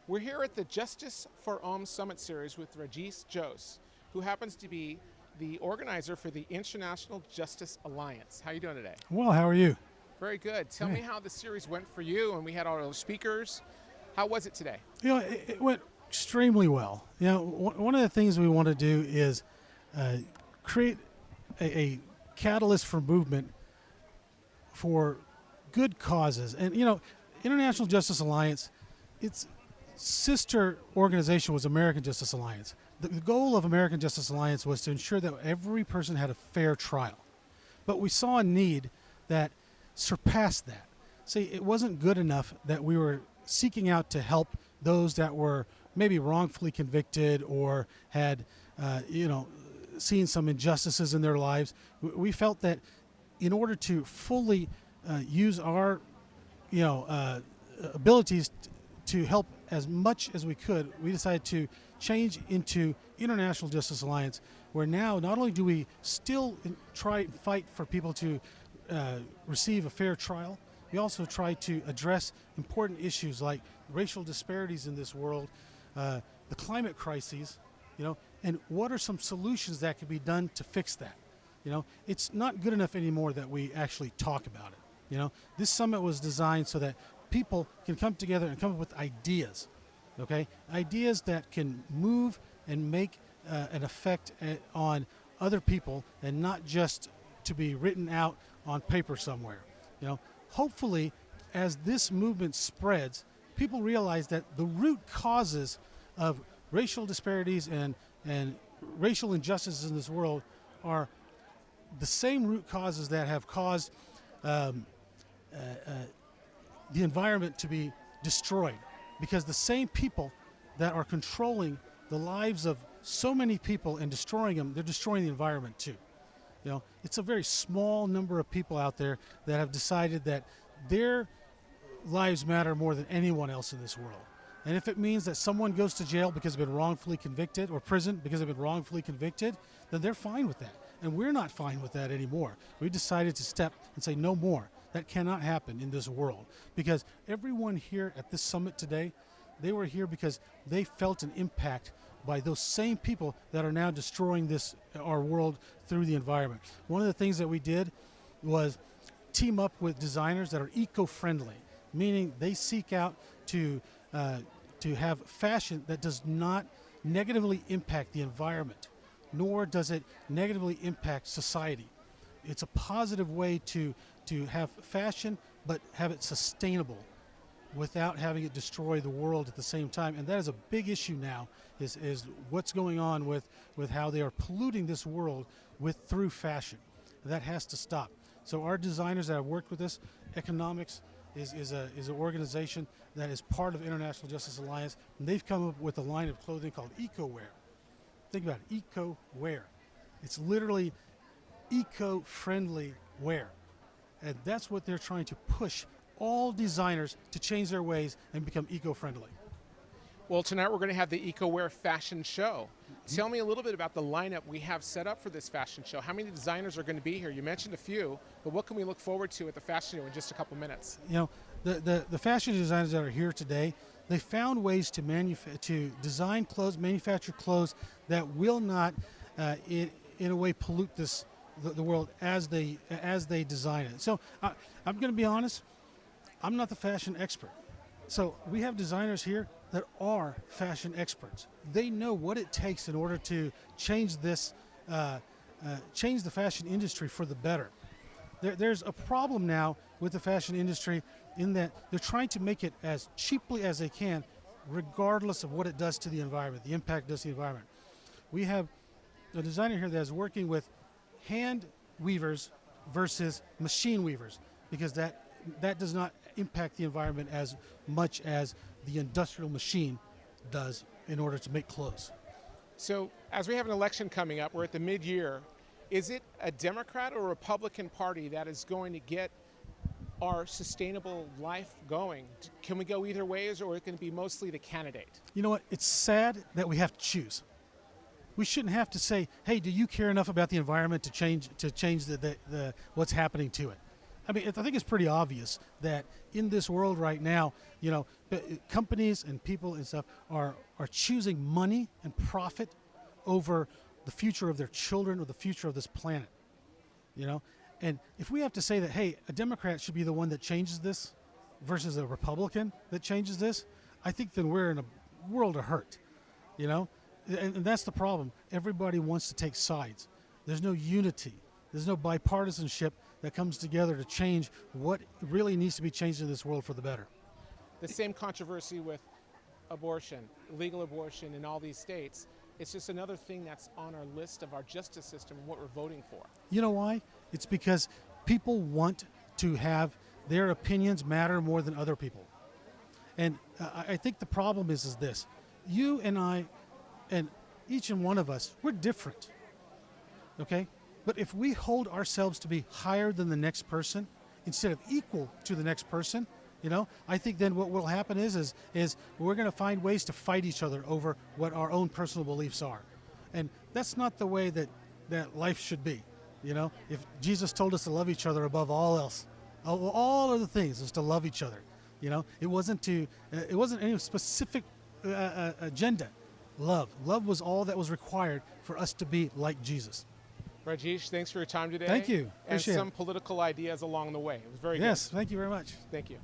We're here at the Justice ForOM Summit Series with Rajish, who happens to be the organizer for the International Justice Alliance. How are you doing today? Well, how are you? Very good. Tell me how the series went for you, and we had all those speakers. How was it today? It went extremely well. One of the things we want to do is create a catalyst for movement for good causes. And, International Justice Alliance, its sister organization was American Justice Alliance. The goal of American Justice Alliance was to ensure that every person had a fair trial. But we saw a need that surpassed that. See, it wasn't good enough that we were seeking out to help those that were maybe wrongfully convicted or had, seen some injustices in their lives. We felt that in order to fully use our, abilities to help as much as we could, we decided to change into International Justice Alliance, where now not only do we still try and fight for people to receive a fair trial, we also try to address important issues like racial disparities in this world, the climate crises, and what are some solutions that could be done to fix that. It's not good enough anymore that we actually talk about it. This summit was designed so that people can come together and come up with ideas, okay? Ideas that can move and make an effect on other people and not just to be written out on paper somewhere. Hopefully, as this movement spreads, people realize that the root causes of racial disparities and racial injustices in this world are the same root causes that have caused the environment to be destroyed, because the same people that are controlling the lives of so many people and destroying them, they're destroying the environment too. It's a very small number of people out there that have decided that their lives matter more than anyone else in this world. And if it means that someone goes to jail because they've been wrongfully convicted, or prison because they've been wrongfully convicted, then they're fine with that. And we're not fine with that anymore. We decided to step and say no more. That cannot happen in this world, because everyone here at this summit today, they were here because they felt an impact by those same people that are now destroying our world through the environment. One of the things that we did was team up with designers that are eco-friendly, meaning they seek out to have fashion that does not negatively impact the environment, nor does it negatively impact society. It's a positive way to have fashion, but have it sustainable without having it destroy the world at the same time. And that is a big issue now, is what's going on with how they are polluting this world through fashion. That has to stop. So our designers that have worked with us, Economics is an organization that is part of International Justice Alliance, and they've come up with a line of clothing called Eco-Wear. Think about it, Eco-Wear. It's literally eco-friendly wear. And that's what they're trying to push all designers to change their ways and become eco-friendly. Well, tonight we're going to have the Eco-Wear Fashion Show. Tell me a little bit about the lineup we have set up for this fashion show. How many designers are going to be here? You mentioned a few, but what can we look forward to at the fashion show in just a couple minutes? The fashion designers that are here today, they found ways to design clothes, manufacture clothes that will not, in a way, pollute the world as they design it. So I'm going to be honest, I'm not the fashion expert. So we have designers here that are fashion experts. They know what it takes in order to change change the fashion industry for the better. There's a problem now with the fashion industry in that they're trying to make it as cheaply as they can, regardless of what it does to the environment, the impact it does to the environment. We have a designer here that is working with hand weavers versus machine weavers, because that does not impact the environment as much as the industrial machine does in order to make clothes. So as we have an election coming up, we're at the mid-year, is it a Democrat or Republican Party that is going to get our sustainable life going? Can we go either ways, or is it going to be mostly the candidate? You know what? It's sad that we have to choose. We shouldn't have to say, hey, do you care enough about the environment to change what's happening to it? I mean, I think it's pretty obvious that in this world right now, you know, companies and people and stuff are choosing money and profit over the future of their children or the future of this planet, you know. And if we have to say that, hey, a Democrat should be the one that changes this versus a Republican that changes this, I think then we're in a world of hurt, you know. And that's the problem. Everybody wants to take sides. There's no unity. There's no bipartisanship that comes together to change what really needs to be changed in this world for the better. The same controversy with abortion, legal abortion in all these states. It's just another thing that's on our list of our justice system and what we're voting for. You know why? It's because people want to have their opinions matter more than other people. And I think the problem is this. You and I, and each and one of us, we're different, okay? But if we hold ourselves to be higher than the next person instead of equal to the next person, you know, I think then what will happen is we're going to find ways to fight each other over what our own personal beliefs are. And that's not the way that life should be, you know? If Jesus told us to love each other above all else, all other things is to love each other, you know? It wasn't any specific agenda. Love was all that was required for us to be like Jesus. Rajish, thanks for your time today. Thank you. And Appreciate some it. political ideas along the way. It was very good. Yes, thank you very much. Thank you.